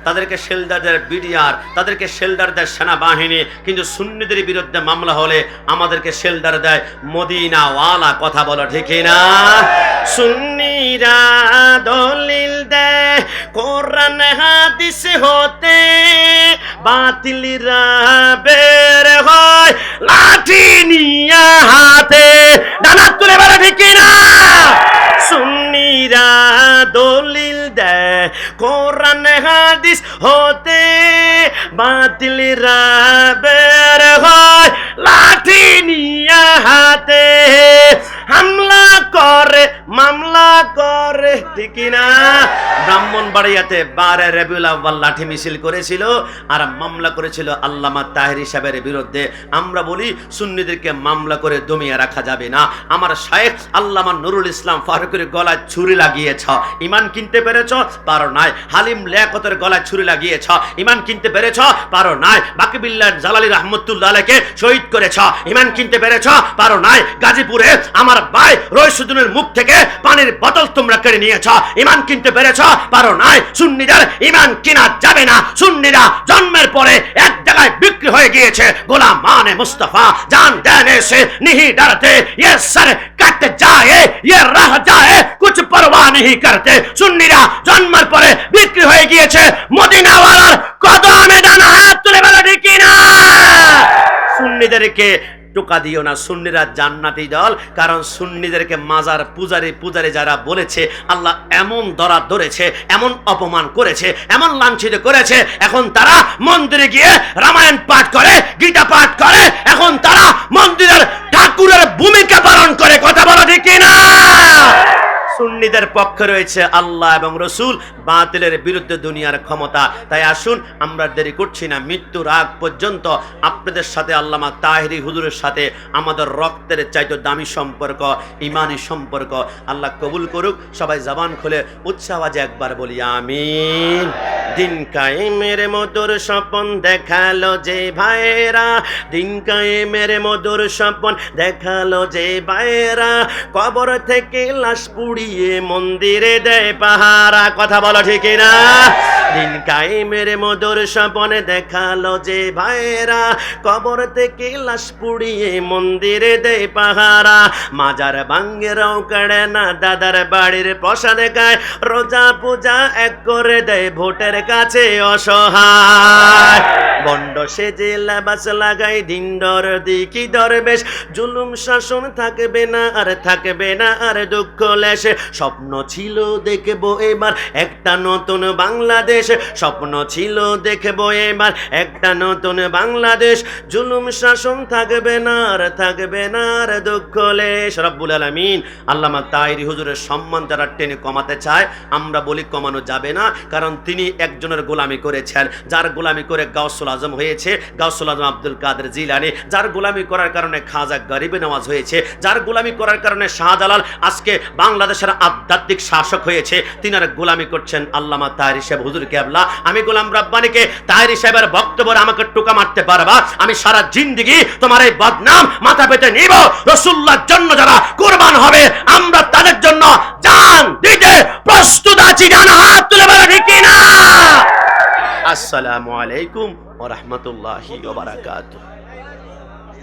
তাদেরকে শেল্টার দেয় বিডিআর, তাদেরকে শেল্টার দেয় সেনাবাহিনী, কিন্তু সুন্নিদের বিরুদ্ধে মামলা হলে আমাদেরকে শেল্টার দেয় মদিনাওয়ালা। কথা বলো ঠিক না? সুন্নিরা দলিল দেয় কোরআন হাদিস হতে, বাতিলরা বের হয় লাঠি নিয়ে হাতে। ডানা তুলে বলো ঠিক না? সুন্নিরা দলিল দেয় কোরআন হাদিস হতে, বাতিলরা বের হয় লাঠি নিয়ে হাতে। হামলা করে মামলা করে, ঠিক না? ব্রাহ্মণবাড়িয়াতে 12 রবিউল আউয়াল লাঠি মিছিল করেছিল আর মামলা করেছিল আল্লামা তাহেরি সাহেবের বিরুদ্ধে। আমরা বলি সুন্নিদেরকে মামলা করে দমিয়ে রাখা যাবে না। আমার শায়েখ আল্লামা নুরুল ইসলাম ফারুকের গলায় ছুরি লাগিয়েছ, ইমান কিনতে পেরেছ? পারো নাই। হালিম লিয়াকতের গলায় ছুরি লাগিয়েছ, ইমান কিনতে পেরেছ? পারো নাই। বাকিবিল্লাহ জালালী রাহমাতুল্লাহ আলাইহিকে শহীদ করেছ, ইমান কিনতে পেরেছ? পারো নাই। গাজীপুরে আমার ভাই রইসুদ্দিনের মুখ থেকে পানির বোতল তোমরা কেড়ে নিয়েছ, ইমান কিনতে পেরেছ? পারো নাই। সুন্নিদের ইমান কিনা যাবে না। সুন্নিরা জন্মের পরে এক জায়গায় বিক্রি হয়ে গিয়েছে। গোলাম মানে মুস্তাফা জান দেনে সে नहीं डरते, ये सर कट जाए ये रह जाए कुछ परवाह नहीं करते। সুন্নিরা জন্মের পরে বিক্রি হয়ে গিয়েছে মদিনাওয়ালার কদমে। ডান হাত তুলে বলো ঠিক না? সুন্নিদেরকে টোকা দিও না। সুন্নিরা জান্নাতি দল, কারণ সুন্নিদেরকে মাজার পূজারি যারা বলেছে, আল্লাহ এমন ধরা ধরেছে, এমন অপমান করেছে, এমন লাঞ্ছিত করেছে, এখন তারা মন্দিরে গিয়ে রামায়ণ পাঠ করে, গীতা পাঠ করে, এখন তারা মন্দিরের ঠাকুরের ভূমিকা পালন করে। কথা বলো ঠিক না? সুন্নিদের পক্ষে রয়েছে আল্লাহ এবং রসুল, বাতিলের বিরুদ্ধে দুনিয়ার ক্ষমতা। তাই আসুন, আমরা দেরি করছি না, মৃত্যুর আগ পর্যন্ত আপনাদের সাথে আল্লামা তাহেরি হুজুরের সাথে আমাদের রক্তের চাইতে দামি সম্পর্ক, ইমানি সম্পর্ক। আল্লাহ কবুল করুক। সবাই জবান খুলে উচ্চাওয়াজে একবার বলি আমিন। দিন কায়েমের মধুর স্বপন দেখালো যে ভাইরা, দিন কায়েমের মধুর স্বপন দেখালো যে ভাইরা, কবর থেকে লাশ পুড়িয়ে মন্দিরে দেয় পাহারা। কথা বলো ঠিক না? দিন কায়েমের মধুর স্বপন দেখালো যে ভাইরা, কবর থেকে লাশ পুড়িয়ে মন্দিরে দেয় পাহারা। মাজার ভাঙ্গেরাও কাড়ে না দাদার বাড়ির প্রসাদ গায়, রোজা পূজা এক করে দেয় ভোটের কাছে অসহায়। বন্ড সেজে লেবাস লাগাই দিন দরদি কি দরবেশ, জুলুম শাসন থাকবে না আর থাকবে না আর দুঃখ লেশে। স্বপ্ন ছিল দেখবো এবার একটা নতুন বাংলাদেশ, স্বপ্ন ছিল দেখবো এবার একটা নতুন বাংলাদেশ, জুলুম শাসন থাকবে না আর থাকবে না আর দুঃখ লেশ। রব্বুল আলামিন আল্লামা তাহেরি হুজুরের সম্মান যারা টেনে কমাতে চায়, আমরা বলি কমানো যাবে না, কারণ তিনি একজনের গোলামি করেছেন, যার গোলামি করে গাউসুল আজম হয়েছে, গাউসুল আজম আব্দুল কাদের জিলানী, যার গোলামি করার কারণে খাজা গরিবে নওয়াজ হয়েছে, যার গোলামি করার কারণে শাহজালাল আজকে বাংলাদেশের আধ্যাত্মিক শাসক হয়েছে। তিনার গোলামি করছেন আল্লামা তাহেরি সাহেব হুজুর কেবলা। আমি গোলাম রাব্বানিকে তাহেরি সাহেবের বক্তব্য আমাকে টোকা মারতে পারবা, আমি সারা জিন্দেগি তোমার এই বদনাম মাথা পেতে নিব। রাসূলুল্লাহর জন্য যারা কুরবান হবে, আমরা তাদের জন্য জান দিতে প্রস্তুত আছি। ডান হাত তুলে বলো ঠিক না? আসসালামু আলাইকুম ওয়া রাহমাতুল্লাহি ওয়া বারাকাতুহু।